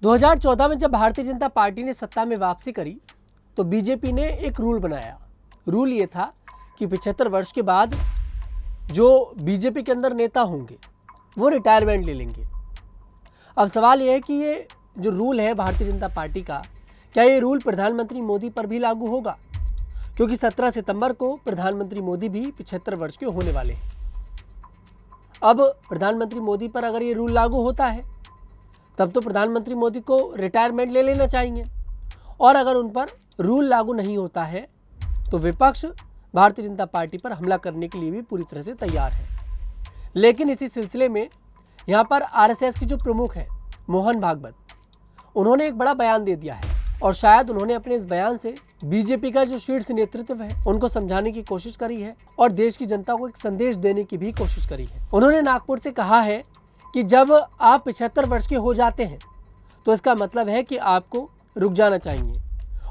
2014 में जब भारतीय जनता पार्टी ने सत्ता में वापसी करी तो बीजेपी ने एक रूल बनाया। रूल ये था कि 75 वर्ष के बाद जो बीजेपी के अंदर नेता होंगे वो रिटायरमेंट ले लेंगे। अब सवाल ये है कि ये जो रूल है भारतीय जनता पार्टी का, क्या ये रूल प्रधानमंत्री मोदी पर भी लागू होगा? क्योंकि 17 सितंबर को प्रधानमंत्री मोदी भी 75 वर्ष के होने वाले हैं। अब प्रधानमंत्री मोदी पर अगर ये रूल लागू होता है तब तो प्रधानमंत्री मोदी को रिटायरमेंट ले लेना चाहिए, और अगर उन पर रूल लागू नहीं होता है तो विपक्ष भारतीय जनता पार्टी पर हमला करने के लिए भी पूरी तरह से तैयार है। लेकिन इसी सिलसिले में यहाँ पर आरएसएस के जो प्रमुख हैं मोहन भागवत, उन्होंने एक बड़ा बयान दे दिया है, और शायद उन्होंने अपने इस बयान से बीजेपी का जो शीर्ष नेतृत्व है उनको समझाने की कोशिश करी है और देश की जनता को एक संदेश देने की भी कोशिश करी है। उन्होंने नागपुर से कहा है कि जब आप 75 वर्ष के हो जाते हैं तो इसका मतलब है कि आपको रुक जाना चाहिए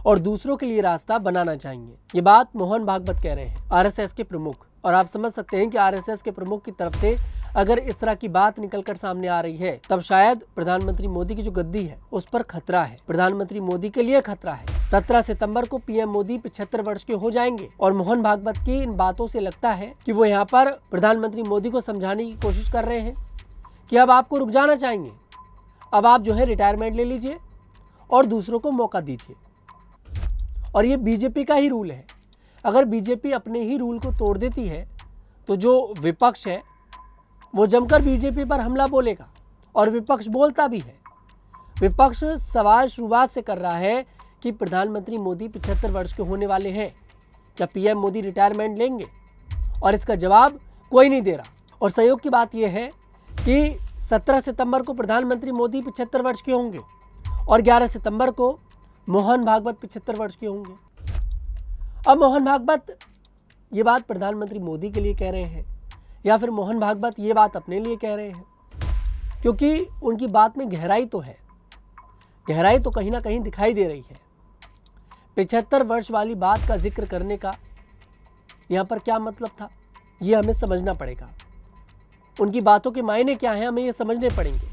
और दूसरों के लिए रास्ता बनाना चाहिए। ये बात मोहन भागवत कह रहे हैं, आरएसएस के प्रमुख। और आप समझ सकते हैं कि आरएसएस के प्रमुख की तरफ से अगर इस तरह की बात निकलकर सामने आ रही है तब शायद प्रधानमंत्री मोदी की जो गद्दी है उस पर खतरा है, प्रधानमंत्री मोदी के लिए खतरा है। 17 सितंबर को पीएम मोदी 75 वर्ष के हो जाएंगे और मोहन भागवत की इन बातों से लगता है कि वो यहाँ पर प्रधानमंत्री मोदी को समझाने की कोशिश कर रहे हैं कि अब आपको रुक जाना चाहिए, अब आप जो है रिटायरमेंट ले लीजिए और दूसरों को मौका दीजिए। और ये बीजेपी का ही रूल है। अगर बीजेपी अपने ही रूल को तोड़ देती है तो जो विपक्ष है वो जमकर बीजेपी पर हमला बोलेगा, और विपक्ष बोलता भी है। विपक्ष सवाल शुरुआत से कर रहा है कि प्रधानमंत्री मोदी 75 वर्ष के होने वाले हैं, क्या पीएम मोदी रिटायरमेंट लेंगे? और इसका जवाब कोई नहीं दे रहा। और संयोग की बात यह है कि 17 सितंबर को प्रधानमंत्री मोदी 75 वर्ष के होंगे और 11 सितंबर को मोहन भागवत 75 वर्ष के होंगे। अब मोहन भागवत ये बात प्रधानमंत्री मोदी के लिए कह रहे हैं या फिर मोहन भागवत ये बात अपने लिए कह रहे हैं? क्योंकि उनकी बात में गहराई तो है, गहराई तो कहीं ना कहीं दिखाई दे रही है। 75 वर्ष वाली बात का जिक्र करने का यहाँ पर क्या मतलब था, ये हमें समझना पड़ेगा। उनकी बातों के मायने क्या हैं, हमें ये समझने पड़ेंगे।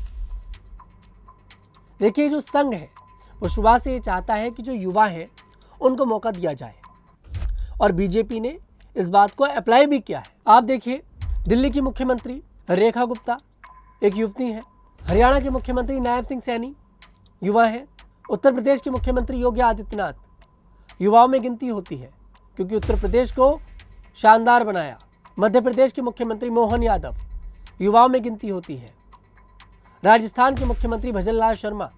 देखिए, जो संघ है वो शुरुआत से ये चाहता है कि जो युवा हैं उनको मौका दिया जाए, और बीजेपी ने इस बात को अप्लाई भी किया है। आप देखिए, दिल्ली की मुख्यमंत्री रेखा गुप्ता एक युवती हैं, हरियाणा के मुख्यमंत्री नायब सिंह सैनी युवा हैं, उत्तर प्रदेश के मुख्यमंत्री योगी आदित्यनाथ युवाओं में गिनती होती है क्योंकि उत्तर प्रदेश को शानदार बनाया। मध्य प्रदेश के मुख्यमंत्री मोहन यादव युवाओं में गिनती होती है। राजस्थान के मुख्यमंत्री भजनलाल शर्मा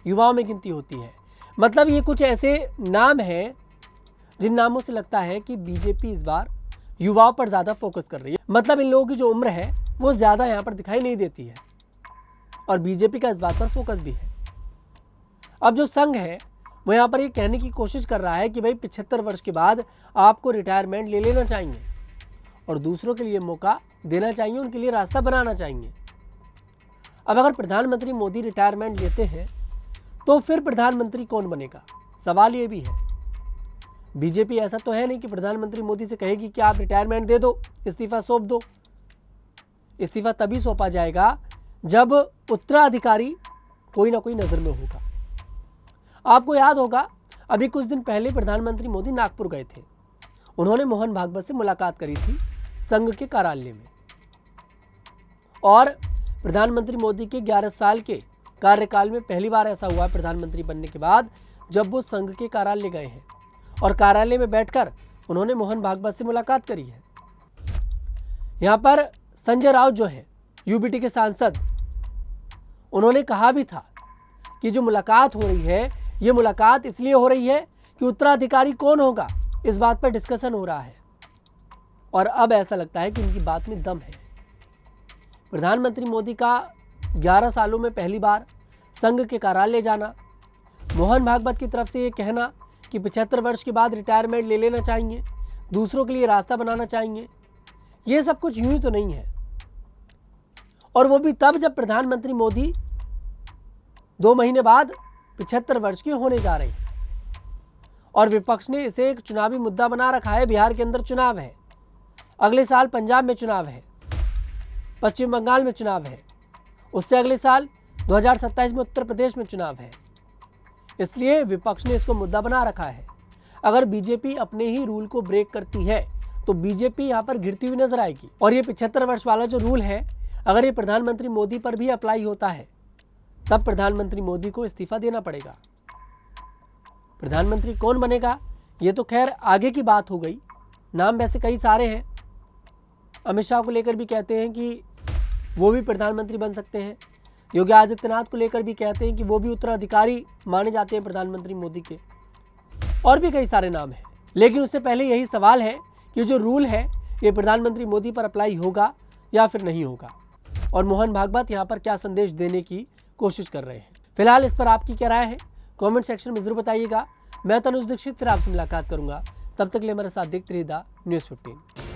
युवाओं में गिनती होती है। मतलब ये कुछ ऐसे नाम हैं जिन नामों से लगता है कि बीजेपी इस बार युवाओं पर ज़्यादा फोकस कर रही है। मतलब इन लोगों की जो उम्र है वो ज़्यादा यहाँ पर दिखाई नहीं देती है, और बीजेपी का इस बात पर फोकस भी है। अब जो संघ है वो यहाँ पर ये कहने की कोशिश कर रहा है कि भाई 75 वर्ष के बाद आपको रिटायरमेंट ले लेना चाहिए और दूसरों के लिए मौका देना चाहिए, उनके लिए रास्ता बनाना चाहिए। अब अगर प्रधानमंत्री मोदी रिटायरमेंट लेते हैं तो फिर प्रधानमंत्री कौन बनेगा? सवाल ये भी है। बीजेपी ऐसा तो है नहीं कि प्रधानमंत्री मोदी से कहेगी कि आप रिटायरमेंट दे दो, इस्तीफा सौंप दो। इस्तीफा तभी सौंपा जाएगा जब उत्तराधिकारी कोई ना कोई नजर में होगा। आपको याद होगा, अभी कुछ दिन पहले प्रधानमंत्री मोदी नागपुर गए थे। उन्होंने मोहन भागवत से मुलाकात करी थी संघ के कार्यालय में, और प्रधानमंत्री मोदी के 11 साल के कार्यकाल में पहली बार ऐसा हुआ प्रधानमंत्री बनने के बाद जब वो संघ के कार्यालय गए हैं, और कार्यालय में बैठकर उन्होंने मोहन भागवत से मुलाकात करी है। यहाँ पर संजय राउत जो है यूबीटी के सांसद, उन्होंने कहा भी था कि जो मुलाकात हो रही है ये मुलाकात इसलिए हो रही है कि उत्तराधिकारी कौन होगा, इस बात पर डिस्कशन हो रहा है। और अब ऐसा लगता है कि उनकी बात में दम है। प्रधानमंत्री मोदी का 11 सालों में पहली बार संघ के कार्यालय जाना, मोहन भागवत की तरफ से ये कहना कि 75 वर्ष के बाद रिटायरमेंट ले लेना चाहिए, दूसरों के लिए रास्ता बनाना चाहिए, ये सब कुछ यूं ही तो नहीं है। और वो भी तब जब प्रधानमंत्री मोदी 2 महीने बाद 75 वर्ष के होने जा रहे हैं, और विपक्ष ने इसे एक चुनावी मुद्दा बना रखा है। बिहार के अंदर चुनाव है, अगले साल पंजाब में चुनाव है, पश्चिम बंगाल में चुनाव है, उससे अगले साल 2027 में उत्तर प्रदेश में चुनाव है, इसलिए विपक्ष ने इसको मुद्दा बना रखा है। अगर बीजेपी अपने ही रूल को ब्रेक करती है तो बीजेपी यहाँ पर गिरती हुई नजर आएगी। और ये 75 वर्ष वाला जो रूल है, अगर ये प्रधानमंत्री मोदी पर भी अप्लाई होता है तब प्रधानमंत्री मोदी को इस्तीफा देना पड़ेगा। प्रधानमंत्री कौन बनेगा ये तो खैर आगे की बात हो गई। नाम वैसे कई सारे हैं, अमित शाह को लेकर भी कहते हैं कि वो भी प्रधानमंत्री बन सकते हैं, योगी आदित्यनाथ को लेकर भी कहते हैं कि वो भी उत्तराधिकारी माने जाते हैं प्रधानमंत्री मोदी के, और भी कई सारे नाम हैं। लेकिन उससे पहले यही सवाल है कि जो रूल है ये प्रधानमंत्री मोदी पर अप्लाई होगा या फिर नहीं होगा, और मोहन भागवत यहाँ पर क्या संदेश देने की कोशिश कर रहे हैं। फिलहाल इस पर आपकी क्या राय है कमेंट सेक्शन में जरूर बताइएगा। मैं तनुज दीक्षित फिर आपसे मुलाकात करूंगा, तब तक के लिए मेरे साथ देखते रहिए न्यूज़ 15।